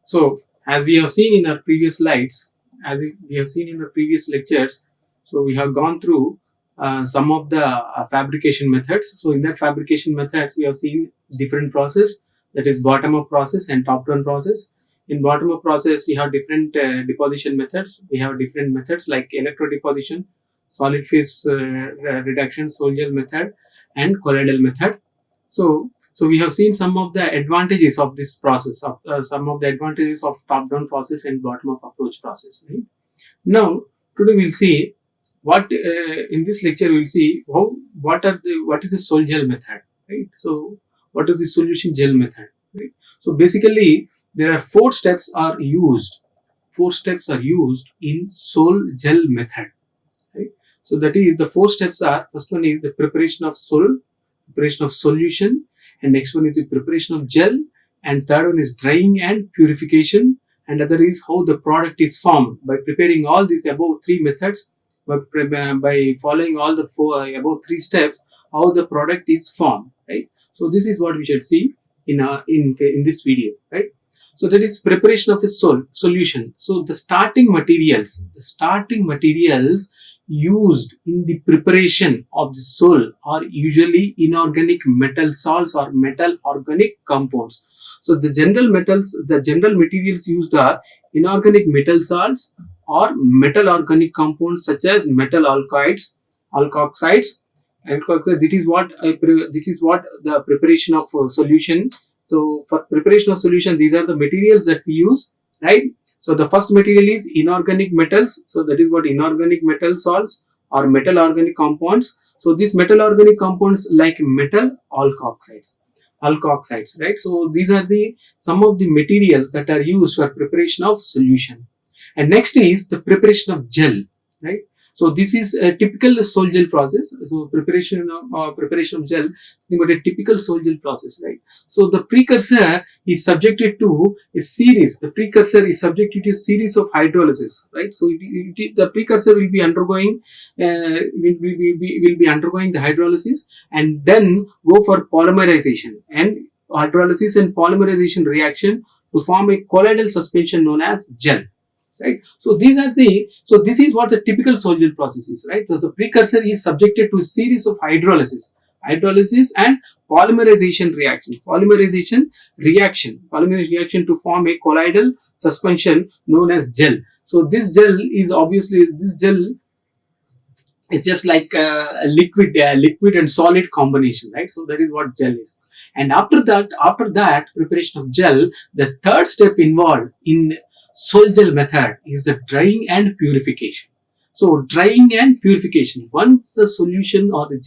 So, as we have seen in our previous slides, as we have seen in the previous lectures, so we have gone through some of the fabrication methods. So, in that fabrication methods, we have seen different process, that is bottom-up process and top-down process. In bottom-up process, we have different deposition methods. We have different methods like electro deposition, solid phase reduction, sol gel method, and colloidal method. So we have seen some of the advantages of this process, some of the advantages of top-down process and bottom-up approach process. Right? Now, today we'll see what in this lecture we'll see what is the sol gel method, right? So, what is the solution gel method, right? So, basically, there are 4 steps are used. 4 steps are used in sol gel method, right? So, that is the 4 steps are: first one is the preparation of preparation of solution, and next one is the preparation of gel, and third one is drying and purification, and other is how the product is formed. By preparing all these above 3 methods, by following all the above 3 steps, how the product is formed, right? So this is what we shall see in this video, right? So that is preparation of a solution. So the starting materials used in the preparation of the sol are usually inorganic metal salts or metal organic compounds. So the general materials used are inorganic metal salts or metal organic compounds such as metal alkoxides. This is what the preparation of solution. So for preparation of solution, these are the materials that we use, right? So the first material is inorganic metals. So that is what inorganic metal salts or metal organic compounds. So these metal organic compounds like metal alkoxides, right? So these are some of the materials that are used for preparation of solution. And next is the preparation of gel, right? So this is a typical sol gel process. So preparation of gel, think about a typical sol gel process, right? So the precursor is subjected to a series. The precursor is subjected to a series of hydrolysis, right? So the precursor will be undergoing the hydrolysis and then go for polymerization, and hydrolysis and polymerization reaction to form a colloidal suspension known as gel. Right. So this is what the typical sol gel process is, right? So the precursor is subjected to a series of hydrolysis and polymerization reaction to form a colloidal suspension known as gel. So this gel is just like a liquid and solid combination, right? So that is what gel is. And after that preparation of gel, the third step involved in sol gel method is the drying and purification. So drying and purification. Once the solution or the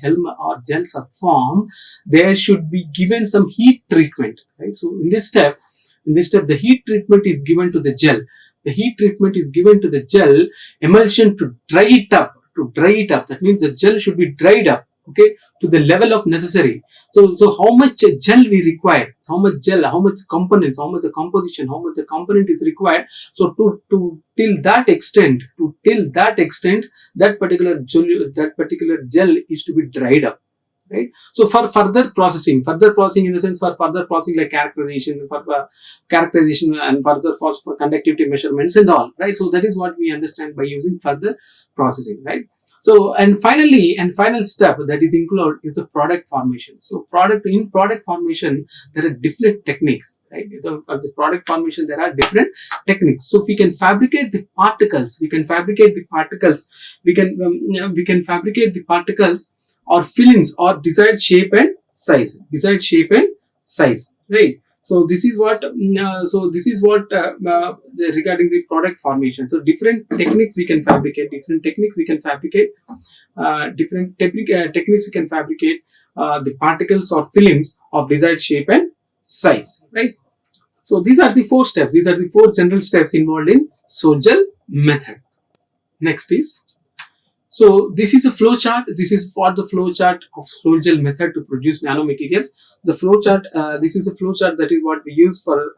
gels are formed, there should be given some heat treatment, right? So in this step, the heat treatment is given to the gel. The heat treatment is given to the gel emulsion to dry it up. That means the gel should be dried up, okay, to the level of necessary. So how much gel we require, how much components, how much the composition, how much the component is required. So till that extent, that particular gel is to be dried up, right? So for further processing in the sense for further processing like characterization and further for conductivity measurements and all, right? So that is what we understand by using further processing, right? So and final step that is included is the product formation. So in product formation there are different techniques, right? The product formation there are different techniques. So if we can fabricate the particles, we can fabricate the particles or fillings or desired shape and size, right? So this is what regarding the product formation. So different techniques we can fabricate, the particles or films of desired shape and size, right? So these are the 4 steps. These are the 4 general steps involved in sol gel method. Next is, so this is a flow chart. This is for the flow chart of sol gel method to produce nanomaterial. The flow chart, this is a flow chart that is what we use for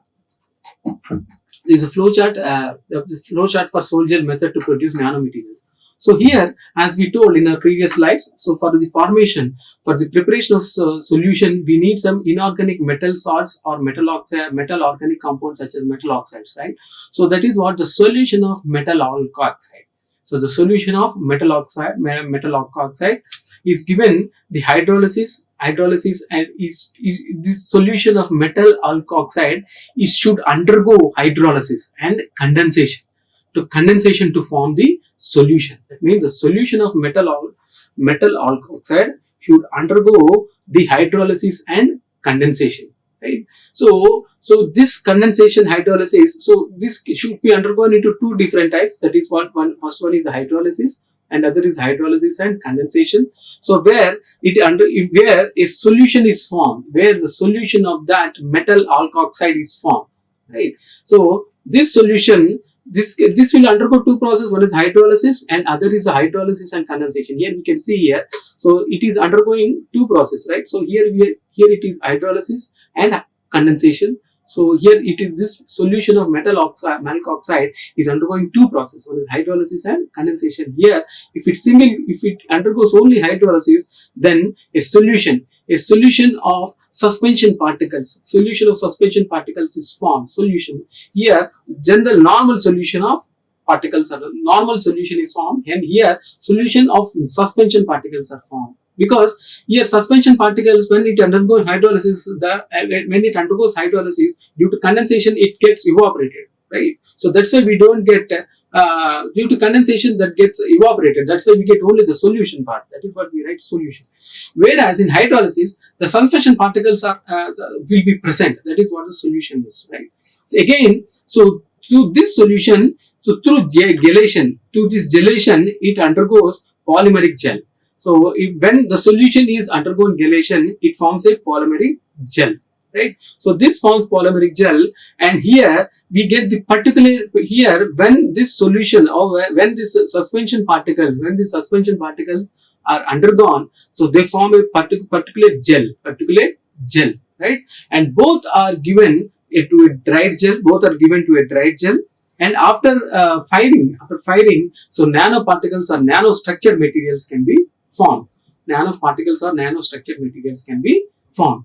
is a the flow chart for sol gel method to produce nanomaterials. So here, as we told in our previous slides, so for the formation, for the preparation of solution, we need some inorganic metal salts or metal organic compounds such as metal oxides, right? So that is what the solution of metal oxide. So the solution of metal oxide is given the hydrolysis and is this solution of metal oxide is should undergo hydrolysis and condensation to form the solution. That means the solution of metal oxide should undergo the hydrolysis and condensation, right? So this condensation hydrolysis, so this should be undergone into two different types. That is first one is the hydrolysis and other is hydrolysis and condensation. So where a solution is formed, where the solution of that metal oxide is formed, right? So this solution, this will undergo two processes. One is hydrolysis and other is the hydrolysis and condensation. Here we can see here, so it is undergoing two processes, right? So here it is hydrolysis and condensation. So here it is this solution of metal oxide is undergoing two processes. One is hydrolysis and condensation. Here, if it undergoes only hydrolysis, then a solution of suspension particles is formed. Solution here, general normal solution of particles are normal solution is formed, and here solution of suspension particles are formed. Because here suspension particles, when it undergoes hydrolysis, due to condensation, it gets evaporated, right? So that's why we don't get due to condensation that gets evaporated. That's why we get only the solution part. That is what we write solution. Whereas in hydrolysis, the suspension particles will be present. That is what the solution is, right? So again, so through this solution, so through gelation, it undergoes polymeric gel. So when the solution is undergone gelation, it forms a polymeric gel, right? So this forms polymeric gel, and here we get the particular, here when this solution or when this suspension particles are undergone, so they form a particular gel, right? And both are given to a dried gel, and after firing, so nanoparticles or nanostructured materials can be formed.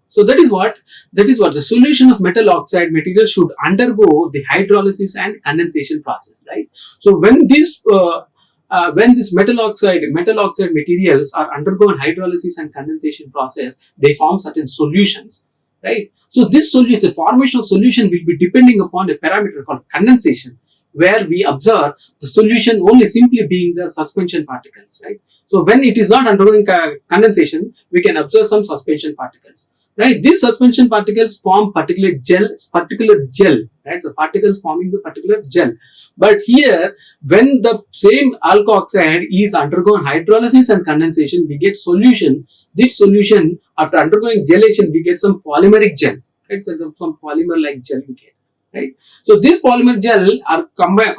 So that is what the solution of metal oxide material should undergo the hydrolysis and condensation process, right? So when this metal oxide materials are undergone hydrolysis and condensation process, they form certain solutions, right? So this solution, the formation of solution will be depending upon a parameter called condensation, where we observe the solution only simply being the suspension particles, right? So when it is not undergoing condensation, we can observe some suspension particles, right? These suspension particles form particular gel, right? The particles forming the particular gel. But here, when the same alkoxide is undergone hydrolysis and condensation, we get solution. This solution, after undergoing gelation, we get some polymeric gel, right? So some polymer like gel we get, right? So this polymer gel are combined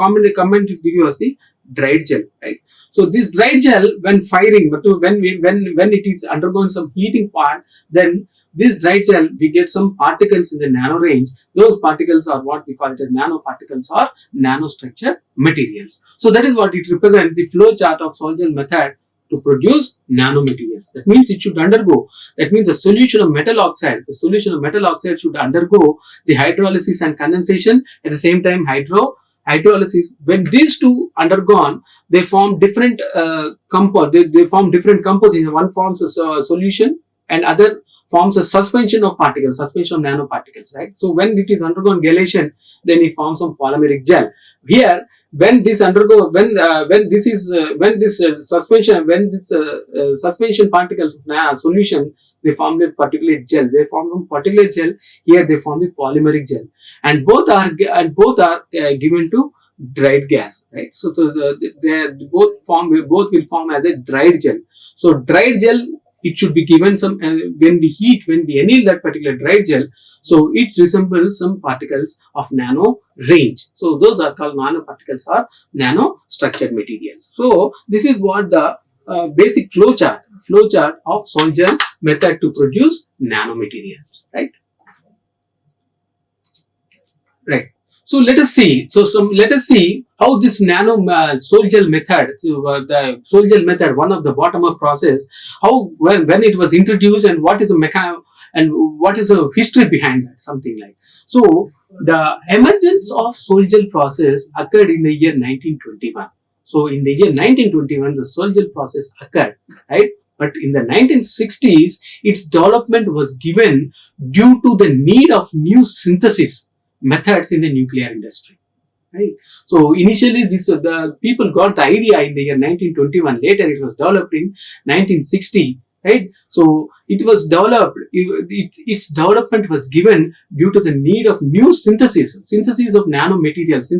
to give us the dried gel, right? So this dried gel, when firing, but when it is undergoing some heating part, then this dried gel, we get some particles in the nano range. Those particles are what we call it as nanoparticles or nanostructured materials. So that is what it represents, the flow chart of sol gel method to produce nanomaterials. That means it should undergo, that means the solution of metal oxide should undergo the hydrolysis and condensation, at the same time hydrolysis. When these two undergone, they form different compounds. They form different compositions. One forms a solution and other forms a suspension of nanoparticles, right? So when it is undergone gelation, then it forms some polymeric gel. Here, when this suspension particles solution, they form a particulate gel. Here they form the polymeric gel, and both are given to dried gas, right? So they both will form as a dried gel. So dried gel, it should be given some when we anneal that particular dried gel, so it resembles some particles of nano range. So those are called nanoparticles or nanostructured materials. So this is what the basic flow chart of sol gel method to produce nanomaterials, right? So let us see. Let us see how this nano soil gel method, the soil gel method, one of the bottom-up process, how when it was introduced and what is the and what is the history behind that, something like. So the emergence of soil gel process occurred in the year 1921. So in the year 1921, the soil gel process occurred, right? But in the 1960s, its development was given due to the need of new synthesis methods in the nuclear industry, right? So initially the people got the idea in the year 1921. Later it was developed in 1960, right? So it was developed, its development was given due to the need of new synthesis of nanomaterials,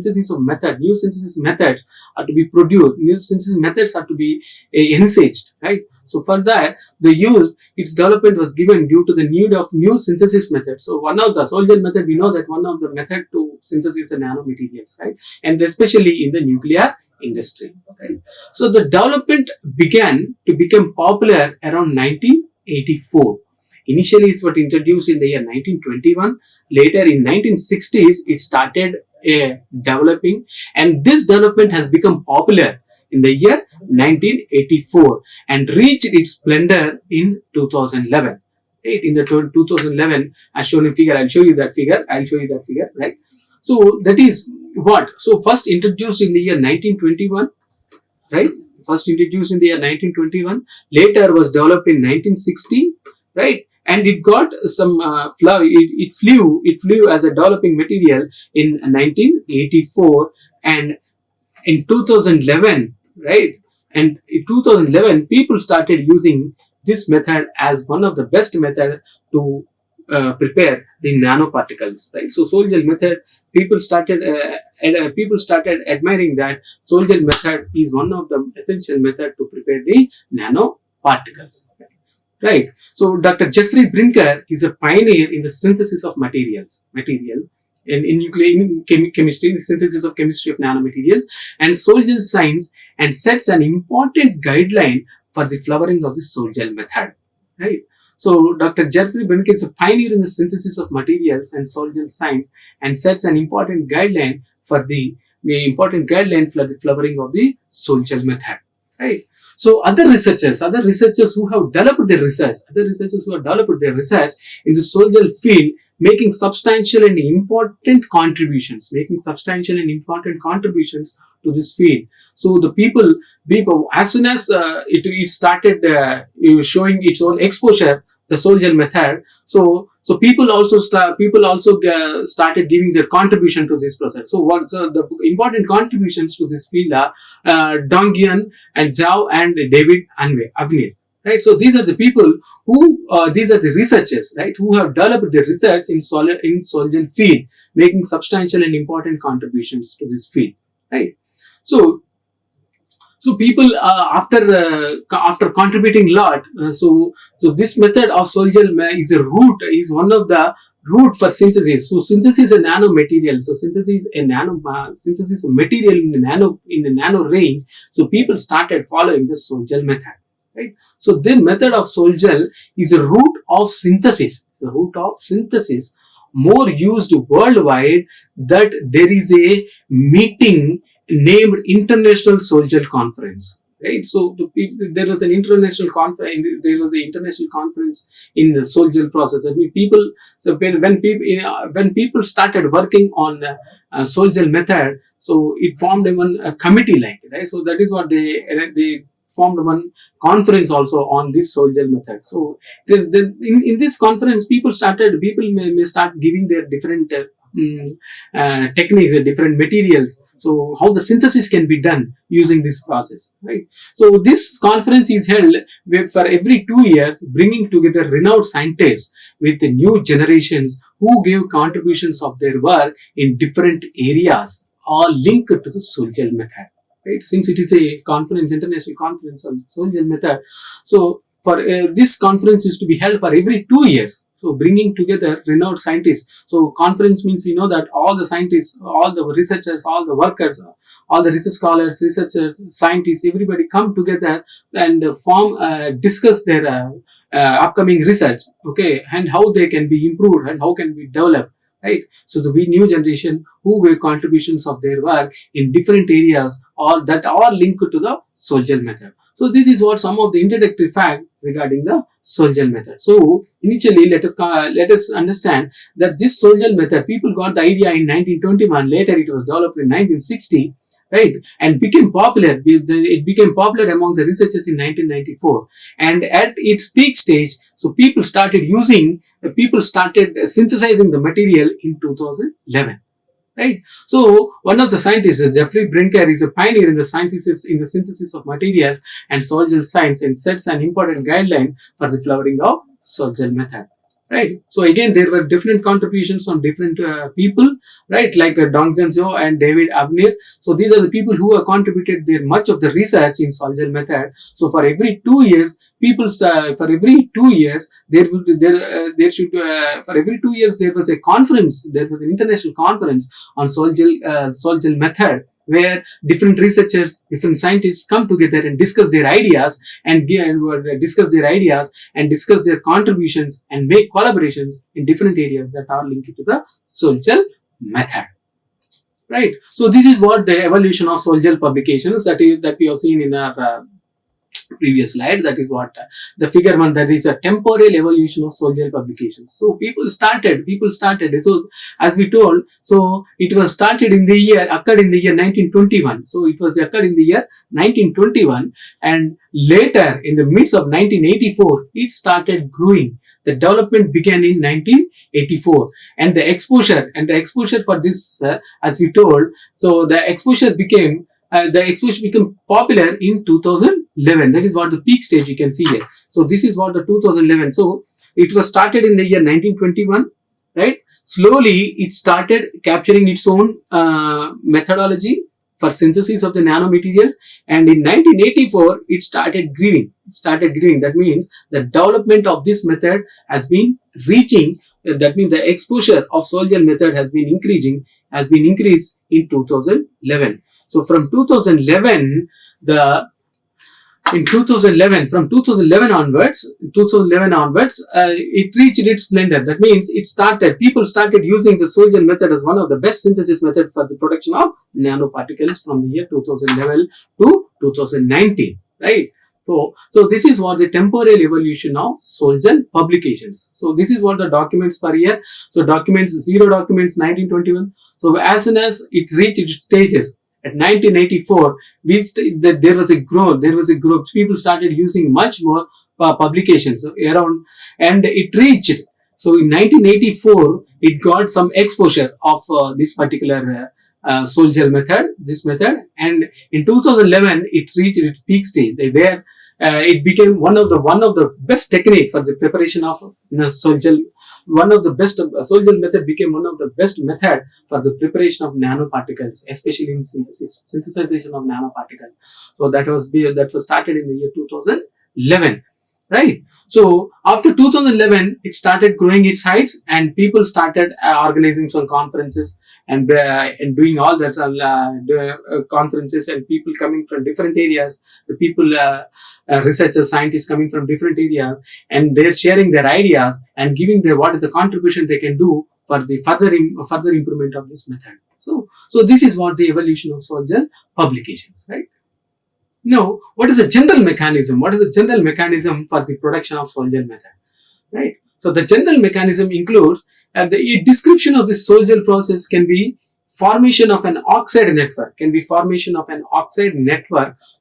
new synthesis methods are to be produced, new synthesis methods are to be envisaged, right? So for that, its development was given due to the need of new synthesis methods. So one of the soil gel method, we know that one of the method to synthesis the nanomaterials, right? And especially in the nuclear industry, right? So the development began to become popular around 1984. Initially, it was introduced in the year 1921. Later, in 1960s, it started developing, and this development has become popular in the year 1984 and reached its splendor in 2011. Right? In the 2011, as shown in figure, I'll show you that figure, right? So that is what? So first introduced in the year 1921, right? First introduced in the year 1921, later was developed in 1960, right? And it got some it flew as a developing material in 1984, and in 2011, right? And in 2011, people started using this method as one of the best method to prepare the nanoparticles, right? So soil gel method, people started admiring that soil gel method is one of the essential method to prepare the nanoparticles, right? So Dr. Jeffrey Brinker is a pioneer in the synthesis of materials in nuclear chemistry, the synthesis of chemistry of nanomaterials and soil gel science, and sets an important guideline for the flowering of the soil gel method, right? So Dr. Jeffrey Brinker is a pioneer in the synthesis of materials and soil gel science and sets an important guideline for the flowering of the soil gel method, right? So other researchers who have developed their research, in the soil gel field, making substantial and important contributions to this field. So the people as soon as it started showing its own exposure, the soil gel method, so people also started giving their contribution to this process. So what the important contributions to this field are Dongyan and Zhao and David Avnir. Right, so these are the people these are the researchers, right, who have developed their research in soil gel field, making substantial and important contributions to this field, right? So people after contributing a lot, so this method of soil gel is one of the route for synthesis. So synthesis a nanomaterial. So synthesis a material in the nano range. So people started following the soil gel method. Right? So the method of soil gel is a route of synthesis. More used worldwide, that there is a meeting named International Soil Gel Conference. Right? So there was an international conference. There was an international conference in the soil gel process. I mean, people. So when people started working on the soil gel method, so it formed a committee like, right? So that is what they formed one conference also on this soil gel method. So in this conference, people may start giving their different techniques, different materials. So how the synthesis can be done using this process, right? So this conference is held for every 2 years, bringing together renowned scientists with the new generations who gave contributions of their work in different areas, all linked to the soil gel method. Right? Since it is a conference, international conference on soil gel method, so for this conference used to be held for every 2 years. So bringing together renowned scientists. So conference means we know that all the scientists, all the researchers, all the workers, all the research scholars, researchers, scientists, everybody come together and discuss their upcoming research, okay, and how they can be improved and how can be developed. right? So the new generation who gave contributions of their work in different areas or that are linked to the Sol-Gel method. So this is what some of the introductory fact regarding the Sol-Gel method. So initially, let us understand that this Sol-Gel method, people got the idea in 1921. Later, it was developed in 1960, right, and became popular. It became popular among the researchers in 1994, and at its peak stage, so people started synthesizing the material in 2011. Right. So one of the scientists, Jeffrey Brinker, is a pioneer in the synthesis of materials and Sol-Gel science, and sets an important guideline for the flowering of Sol-Gel method. Right. So again, there were different contributions from different people, right, like Dong Zhenzo and David Abnir. So these are the people who have contributed their much of the research in Sol-Gel method. So for every 2 years, for every 2 years there was a conference. There was an international conference on Sol-Gel method, where different researchers, different scientists come together and discuss their ideas and discuss their contributions and make collaborations in different areas that are linked to the Sol-Gel method. Right. So this is what the evolution of Sol-Gel publications that we have seen in our previous slide. That is what the figure 1, that is a temporal evolution of Sol-Gel publications. So people started. So as we told, so it was occurred in the year 1921. So it was occurred in the year 1921, and later in the midst of 1984, it started growing. The development began in 1984, and the exposure for this, as we told, so the exposure became popular in 2011. That is what the peak stage you can see here. So this is what the 2011. So it was started in the year 1921, right? Slowly it started capturing its own methodology for synthesis of the nanomaterial, and in 1984 it started growing. That means the development of this method has been reaching. That means the exposure of Sol-Gel method has been increased in 2011. So from 2011 onwards, it reached its splendor. That means people started using the Sol-Gel method as one of the best synthesis methods for the production of nanoparticles from the year 2011 to 2019, right? So this is what the temporal evolution of Sol-Gel publications. So this is what the documents per year. So zero documents 1921. So as soon as it reached its stages, at 1984, there was a growth. People started using much more publications and it reached. So in 1984, it got some exposure of this particular Sol-Gel method, and in 2011, it reached its peak stage. It became one of the best technique for the preparation of Sol-Gel. Sol-Gel method became one of the best method for the preparation of nanoparticles, especially in synthesization of nanoparticles. So that was started in the year 2011, right? So after 2011, it started growing its heights, and people started organizing some conferences and doing all that conferences, and people coming from different areas, researchers, scientists coming from different areas, and they're sharing their ideas and giving what is the contribution they can do for the further improvement of this method. So this is what the evolution of Sol-Gel publications, right? Now, what is the general mechanism? What is the general mechanism for the production of Sol-Gel method, right? So the general mechanism includes the description of the Sol-Gel process can be formation of an oxide network,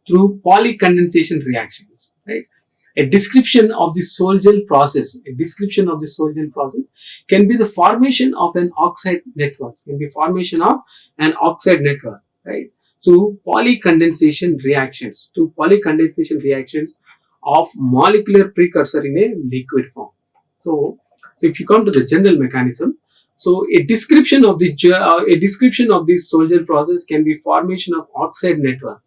through polycondensation reactions, right? A description of the Sol-Gel process, can be the formation of an oxide network, right? Through polycondensation reactions, of molecular precursor in a liquid form. So if you come to the general mechanism, so a description of the Sol-Gel process can be formation of oxide network,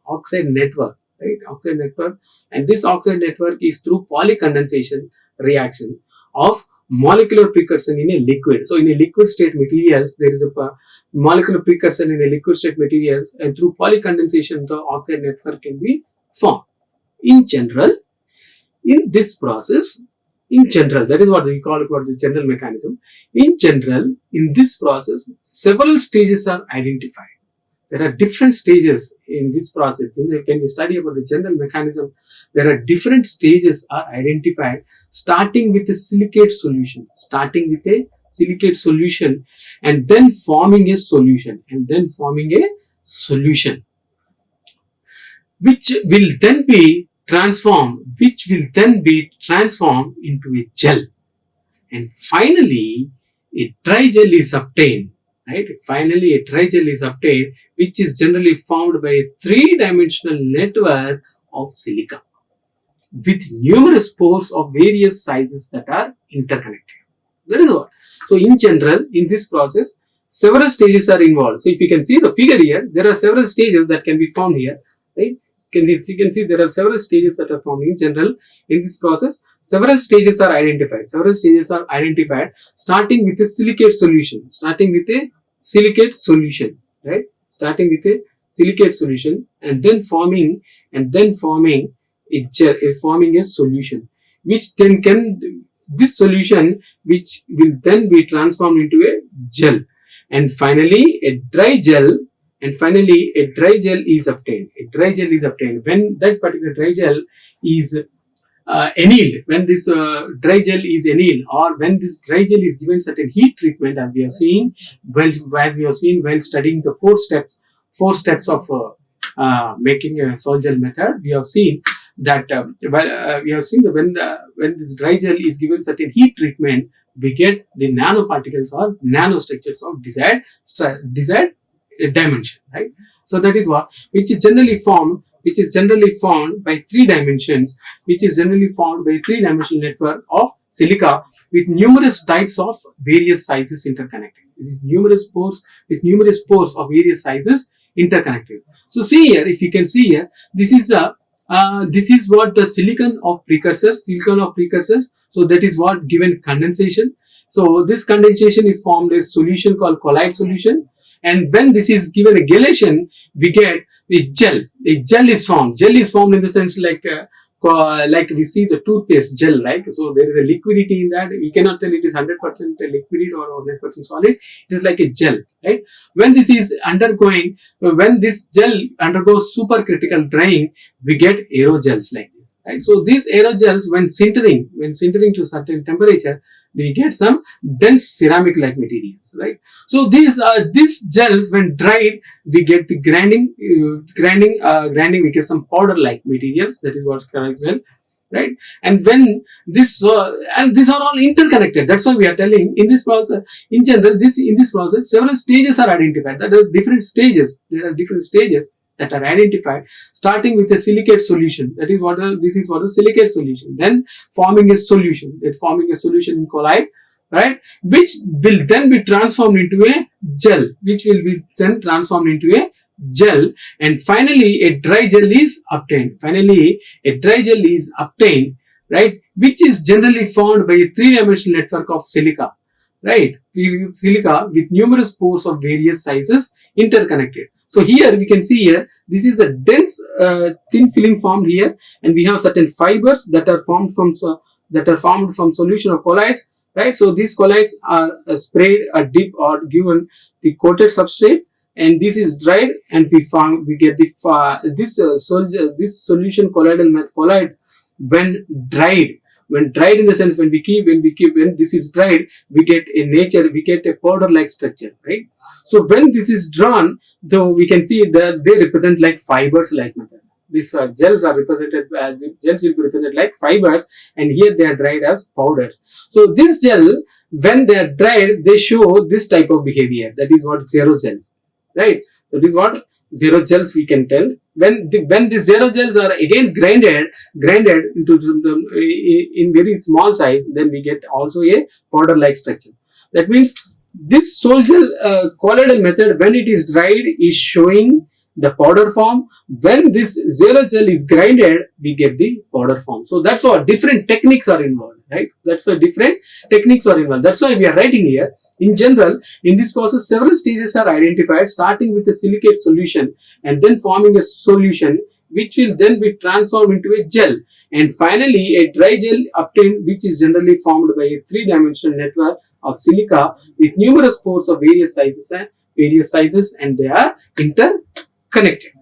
and this oxide network is through polycondensation reaction of molecular precursor in a liquid. So in a liquid state materials, there is a molecular precursor in a liquid state materials, and through polycondensation, the oxide network can be formed. In general, in this process, In general, that is what we call it, the general mechanism. In general, in this process, several stages are identified. There are different stages in this process. When we study about the general mechanism, there are different stages are identified, starting with a silicate solution, and then forming a solution, which will then be transformed into a gel. And finally, a dry gel is obtained, right? Finally, a dry gel is obtained, which is generally formed by a three-dimensional network of silica with numerous pores of various sizes that are interconnected. That is what. So, in general, in this process, several stages are involved. So, if you can see the figure here, there are several stages that can be formed here, right? You can see there are several stages that are formed in general in this process. Several stages are identified, starting with a silicate solution, right? Starting with a silicate solution and then forming a gel, forming a solution, which then will then be transformed into a gel, and finally a dry gel is obtained. When that particular dry gel is annealed, when this dry gel is annealed, or when this dry gel is given certain heat treatment, as we have seen while studying the four steps of making a sol gel method, we have seen that when this dry gel is given certain heat treatment, we get the nanoparticles or nanostructures of desired dimension, right? So that is what, which is generally formed by three dimensions, network of silica with numerous types of various sizes interconnected. Numerous pores of various sizes interconnected. So see here, if you can see here, this is what the silicon of precursors. So that is what given condensation. So this condensation is formed a solution called colloid solution. And when this is given a gelation, we get a gel. A gel is formed. Gel is formed in the sense like we see the toothpaste gel, like, so there is a liquidity in that. We cannot tell it is 100% liquid or 100% solid. It is like a gel, right? When this gel undergoes supercritical drying, we get aerogels like this, right? So these aerogels, when sintering to certain temperature, we get some dense ceramic-like materials, right? So these gels, when dried, we get the grinding. We get some powder-like materials. That is what correct gel, right? And when this and these are all interconnected. That's why we are telling in this process. In general, in this process, several stages are identified. There are different stages that are identified, starting with a silicate solution. This is what the silicate solution. Then forming a solution. In colloid, right? Which will then be transformed into a gel. And finally a dry gel is obtained. Right? Which is generally formed by a three-dimensional network of silica. Right? Silica with numerous pores of various sizes interconnected. So here we can see here, this is a dense thin film formed here, and we have certain fibers that are formed from solution of colloids, right? So these colloids are sprayed a dip or given the coated substrate, and this is dried, and we get this solution colloid when dried in the sense when this is dried, we get a powder like structure, right? So when this is drawn, though, we can see that they represent like fibers like method. These gels will be represented like fibers, and here they are dried as powders. So this gel, when they are dried, they show this type of behavior. That is what zero gels, right? So this is what zero gels we can tell. When the zero gels are again grinded into in very small size, then we get also a powder like structure. That means this sol gel colloidal method, when it is dried, is showing the powder form. When this zero gel is grinded, we get the powder form. So that's why different techniques are involved, right? That's why That's why we are writing here. In general, in this process, several stages are identified, starting with a silicate solution and then forming a solution, which will then be transformed into a gel. And finally, a dry gel obtained, which is generally formed by a three-dimensional network of silica with numerous pores of various sizes, and they are interconnected.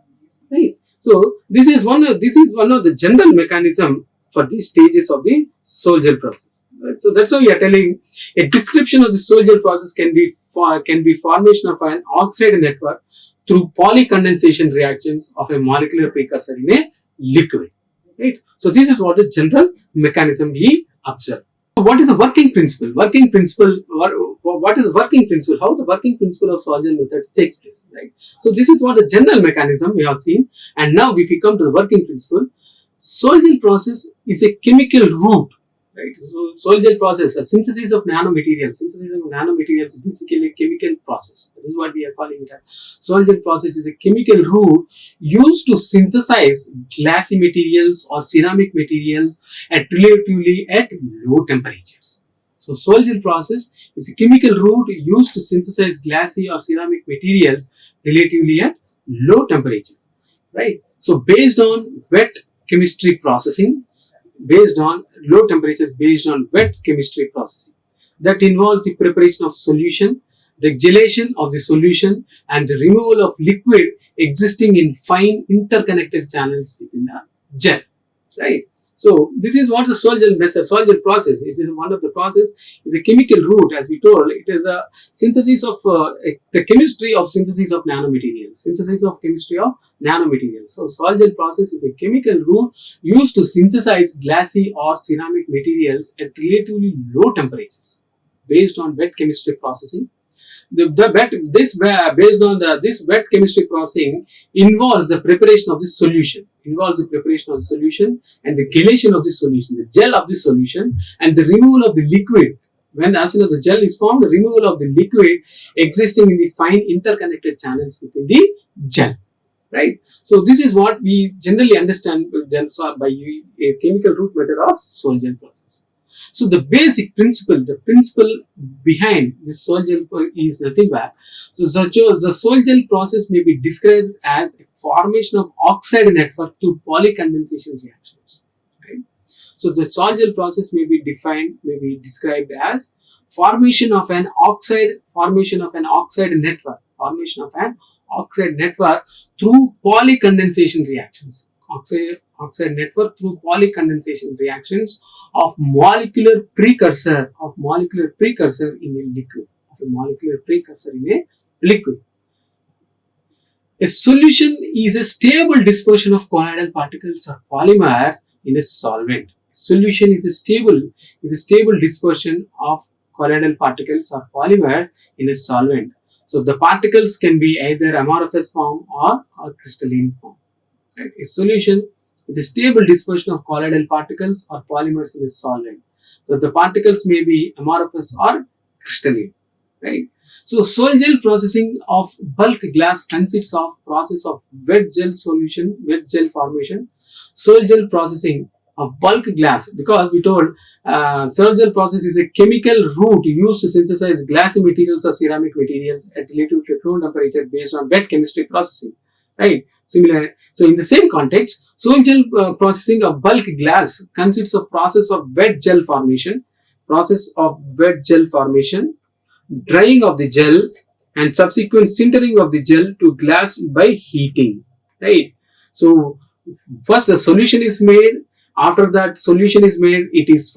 Right. So this is one of the general mechanism for these stages of the soil gel process. Right. So that's how we are telling a description of the soil gel process can be formation of an oxide network through polycondensation reactions of a molecular precursor in a liquid. Right. So this is what the general mechanism we observe. So what is the working principle? What is the working principle? How the working principle of soil gel method takes place, right? So this is what the general mechanism we have seen. And now if we come to the working principle, soil gel process is a chemical route, right? So soil gel process, a synthesis of nanomaterials. Synthesis of nanomaterials is basically a chemical process. That is what we are calling it. Soil gel process is a chemical route used to synthesize glassy materials or ceramic materials at relatively at low temperatures. So soil gel process is a chemical route used to synthesize glassy or ceramic materials relatively at low temperature, right? So based on wet chemistry processing, based on low temperatures, based on wet chemistry processing, that involves the preparation of solution, the gelation of the solution, and the removal of liquid existing in fine interconnected channels within the gel, right? So this is what the soil gel method, soil gel process. It is one of the process. Is a chemical route, as we told. It is a synthesis of the chemistry of synthesis of nanomaterials. Synthesis of chemistry of nanomaterials. So soil gel process is a chemical route used to synthesize glassy or ceramic materials at relatively low temperatures, based on wet chemistry processing. This wet chemistry processing involves the preparation of the solution, and the gelation of the solution, the gel of the solution, and the removal of the liquid. When as soon as the gel is formed, the removal of the liquid existing in the fine interconnected channels within the gel, right? So this is what we generally understand by a chemical route method of soil gel process. So the basic principle, behind this soil gel is nothing but, the soil gel process may be described as a formation of oxide network through polycondensation reactions. Right? So the soil gel process may be described as formation of an oxide network through polycondensation reactions. Oxide network through polycondensation reactions of molecular precursor in a liquid. A solution is a stable dispersion of colloidal particles or polymers in a solvent. Solution is a stable dispersion of colloidal particles or polymers in a solvent. So the particles can be either amorphous form or crystalline form. Right? A solution is a stable dispersion of colloidal particles or polymers in a solvent. So the particles may be amorphous or crystalline. Right? So soil gel processing of bulk glass consists of process of wet gel formation. Soil gel processing of bulk glass, because we told soil gel process is a chemical route used to synthesize glassy materials or ceramic materials at relatively low temperature based on wet chemistry processing. Right? Similar. So in the same context, soil gel processing of bulk glass consists of process of wet gel formation, drying of the gel, and subsequent sintering of the gel to glass by heating. Right. So first the solution is made. After that solution is made, it is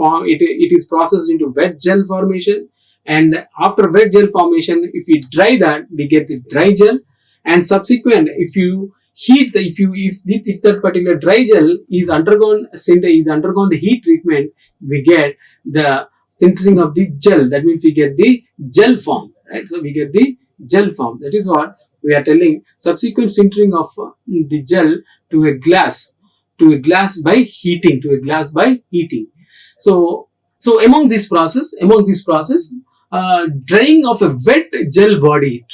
processed into wet gel formation, and after wet gel formation, if we dry that, we get the dry gel, and subsequent if you heat if that particular dry gel is undergone the heat treatment, we get the sintering of the gel. That means we get the gel form, right? So we get the gel form. That is what we are telling. Subsequent sintering of the gel to a glass by heating. So among this process, drying of a wet gel body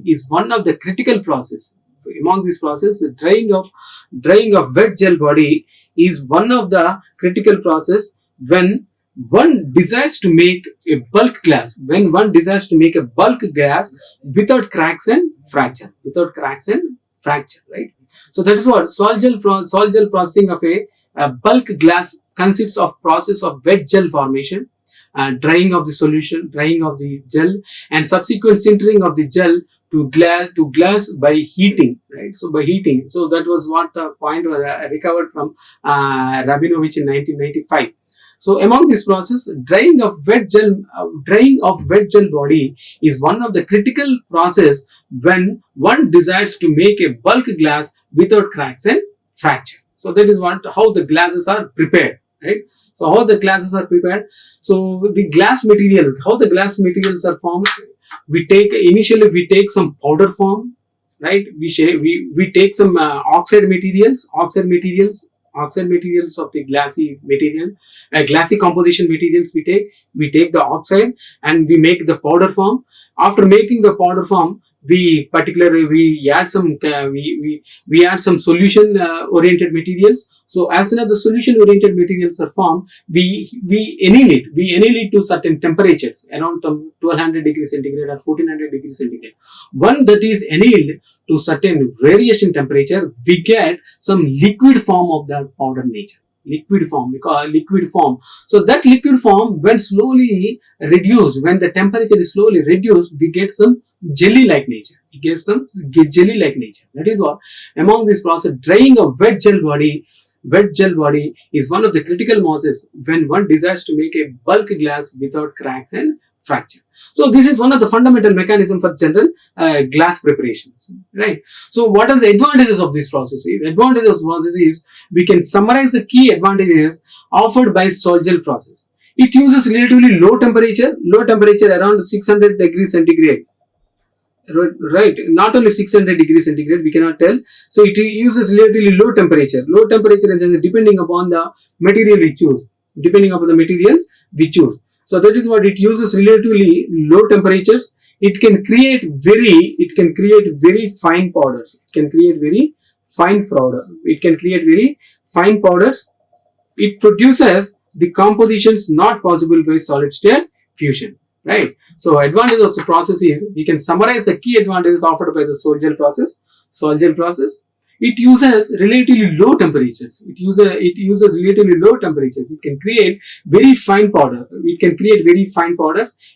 is one of the critical process. So among this process, the drying of wet gel body is one of the critical process when one desires to make a bulk glass. Without cracks and fracture, right? So that is what soil gel processing of a bulk glass consists of process of wet gel formation, drying of the solution, drying of the gel, and subsequent sintering of the gel to glass by heating, right? So by heating. So that was what the point was recovered from Rabinovich in 1995. So among this process, drying of wet gel body is one of the critical process when one desires to make a bulk glass without cracks and fracture. So that is how the glasses are prepared, right? So how the glasses are prepared. So the glass materials, how the glass materials are formed. Initially we take some powder form, right? We take some oxide materials of the glassy material, glassy composition materials. We take the oxide and we make the powder form. After making the powder form, we add some we add some solution oriented materials. So as soon as the solution oriented materials are formed, we anneal to certain temperatures around 1200 degrees centigrade or 1400 degrees centigrade. When that is annealed to certain variation temperature, we get some liquid form of the powder nature. Liquid form. So that liquid form, when the temperature is slowly reduced, we get some jelly-like nature. That is what among this process, drying of wet gel body is one of the critical processes when one desires to make a bulk glass without cracks and fracture. So this is one of the fundamental mechanism for general glass preparations, right? So what are the advantages of this process? We can summarize the key advantages offered by sol gel process. It uses relatively low temperature around 600 degrees centigrade. Right, not only 600 degrees centigrade, we cannot tell. So it uses relatively low temperature is depending upon the material we choose. So that is what it uses, relatively low temperatures. It can create very fine powders. It produces the compositions not possible by solid state fusion, right? So advantage of the process is, we can summarize the key advantages offered by the sol gel process. It uses relatively low temperatures. It can create very fine powders.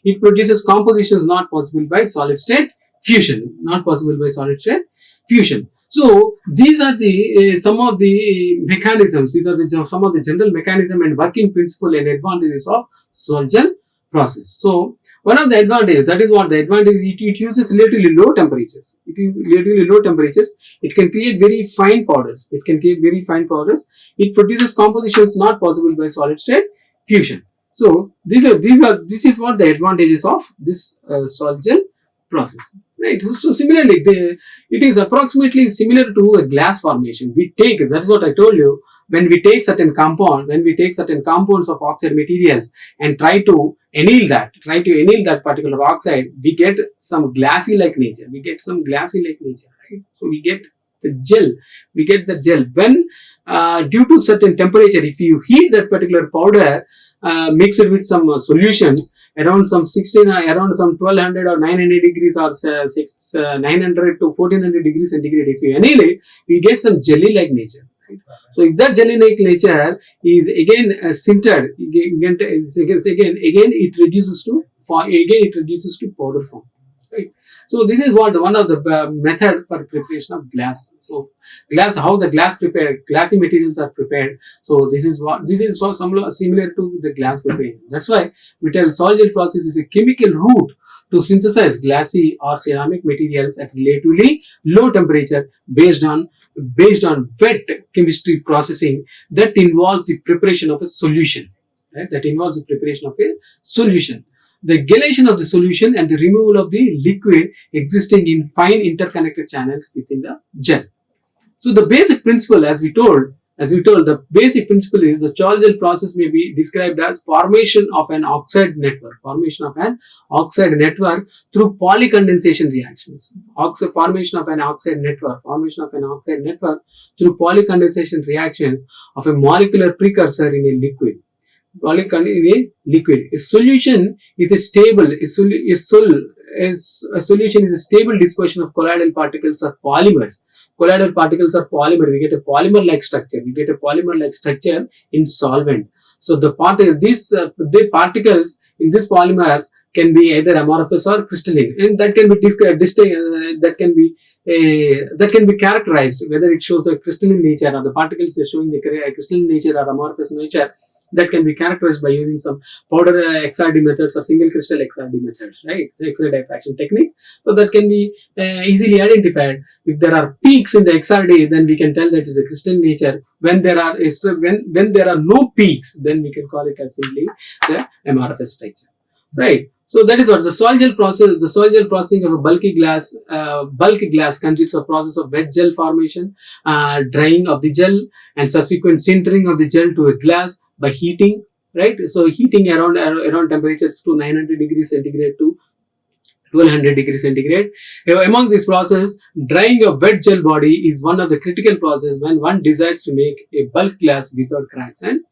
It produces compositions not possible by solid state fusion. So these are the some of the mechanisms. These are some of the general mechanism and working principle and advantages of sol gel process. So one of the advantages, it uses relatively low temperatures. It can create very fine powders. It produces compositions not possible by solid state fusion. So this is what the advantages of this sol gel process, right? So similarly, it is approximately similar to a glass formation. That's what I told you. When we take certain compounds of oxide materials and try to anneal that particular oxide, we get some glassy like nature. Right? So we get the gel. When due to certain temperature, if you heat that particular powder, mix it with some solutions around some 1200 or 900 degrees or 900 to 1400 degrees centigrade, if you anneal it, we get some jelly like nature. Right? So if that jelly-like nature is again sintered, it reduces to powder form. Right? So this is one of the method for preparation of glass. So how the glassy materials are prepared. So this is similar to the glass preparation. That's why we tell sol gel process is a chemical route to synthesize glassy or ceramic materials at relatively low temperature based on wet chemistry processing that involves the preparation of a solution. Right? The gelation of the solution and the removal of the liquid existing in fine interconnected channels within the gel. So the basic principle, as we told, the basic principle is the sol gel process may be described as formation of an oxide network through polycondensation reactions. Formation of an oxide network through polycondensation reactions of a molecular precursor in a liquid. A solution is a stable a solution is a stable dispersion of colloidal particles or polymers. Colloidal particles are polymer. We get a polymer-like structure. We get a polymer-like structure in solvent. So the the particles in this polymers can be either amorphous or crystalline, and that can be that can be characterized whether it shows a crystalline nature or the particles are showing the crystalline nature or amorphous nature. That can be characterized by using some powder XRD methods or single crystal XRD methods, right? X-ray diffraction techniques. So that can be easily identified. If there are peaks in the XRD, then we can tell that is a crystalline nature. When there are no peaks, then we can call it as simply the amorphous structure, right? So that is what the sol gel process. The sol gel processing of a bulk glass consists of process of wet gel formation, drying of the gel, and subsequent sintering of the gel to a glass by heating, right? So heating around temperatures to 900 degrees centigrade to 1200 degrees centigrade. Among this process, drying a wet gel body is one of the critical processes when one decides to make a bulk glass without cracks and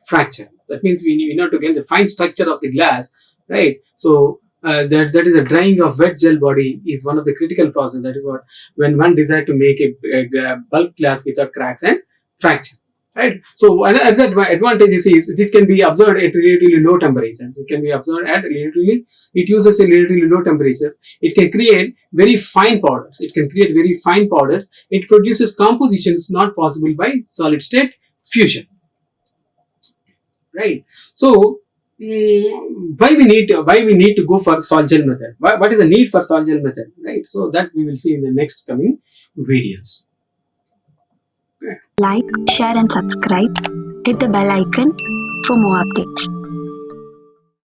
fracture. That means we need to get the fine structure of the glass, right? So that is a drying of wet gel body is one of the critical process. That is what when one decides to make a bulk glass without cracks and fracture, right? So another advantage is this can be observed at relatively low temperature. It can be observed at it uses a relatively low temperature. It can create very fine powders. It produces compositions not possible by solid state fusion, right? So why we need to go for sol gel method? What is the need for sol gel method, right? So that we will see in the next coming videos. Like, share and subscribe. Hit the bell icon for more updates.